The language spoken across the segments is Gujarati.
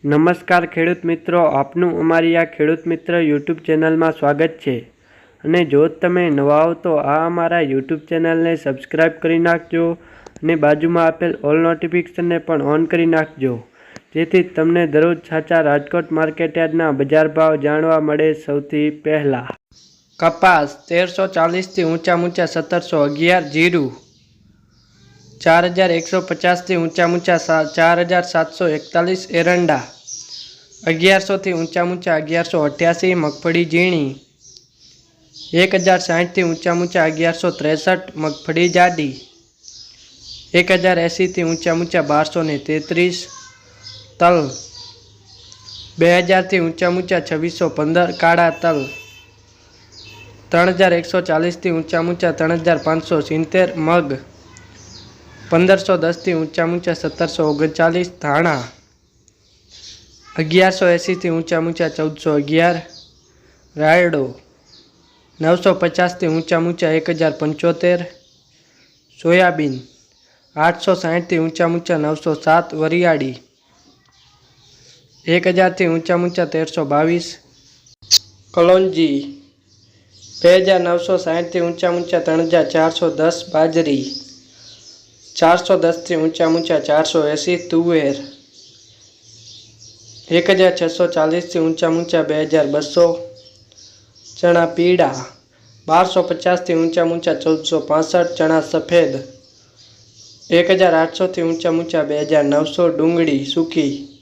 નમસ્કાર ખેડૂત મિત્રો, આપનું અમારી આ ખેડૂત મિત્ર યુટ્યુબ ચેનલમાં સ્વાગત છે. અને જો તમે નવા હો તો આ અમારા યુટ્યુબ ચેનલને સબસ્ક્રાઈબ કરી નાખજો અને બાજુમાં આપેલ ઓલ નોટિફિકેશનને પણ ઓન કરી નાખજો, જેથી તમને દરરોજ સાચા રાજકોટ માર્કેટયાર્ડના બજાર ભાવ જાણવા મળે સૌથી પહેલા. કપાસ 1340 થી ઊંચા 1711, જીરું 4150 થી ઊંચા 4741, એરંડા 1100 થી ઊંચા 1188, મગફળી ઝીણી 1060 થી ઊંચા 1163, મગફળી જાડી 1080 થી ઊંચા 1233, તલ 2000 થી ઊંચા 2615, કાળા તલ 3140 થી ઊંચા 3570, મગ 1510 થી ઊંચા 1739, ધાણા 1180 થી ઊંચા 1411, રાયડો 950 થી ઊંચા 1075, સોયાબીન 860 થી ઊંચા 907, વરિયાળી 1000 થી ઊંચા 1322, કલોંજી 2960 થી ઊંચા 3410, બાજરી 410 થી ઊંચા 480, તુવેર 1640 થી ઊંચા 2200, ચણા પીળા 1250 થી ઊંચા 1465, ચણા સફેદ 1800 થી ઊંચા 2900, ડુંગળી સૂકી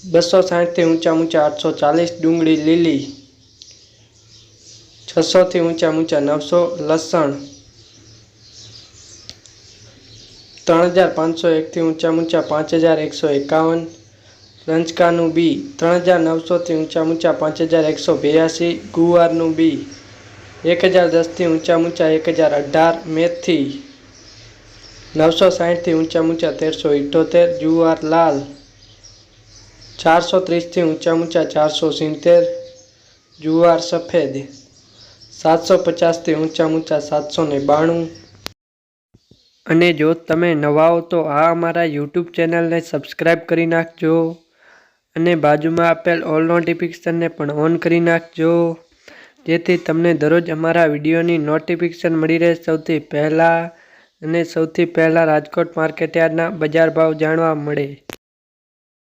260 થી ઊંચા 840, ડુંગળી લીલી 600 થી ઊંચા 900, લસણ 3501 થી ઊંચા 5151, રંજકાનું બી 3900 થી ઊંચા 5182, ગુવારનું બી 1010 થી ઊંચા 1018, મેથી 960 થી ઊંચા 1378, જુવાર લાલ 430 થી ઊંચા 470, જુવાર સફેદ 750 થી ઊંચા 792. અને જો તમે નવા હો તો આ અમારા યુટ્યુબ ચેનલને સબસ્ક્રાઈબ કરી નાખજો અને બાજુમાં આપેલ ઓલ નોટિફિકેશનને પણ ઓન કરી નાખજો, જેથી તમને દરરોજ અમારા વિડીયોની નોટિફિકેશન મળી રહે સૌથી પહેલાં, અને સૌથી પહેલાં રાજકોટ માર્કેટયાર્ડના બજાર ભાવ જાણવા મળે.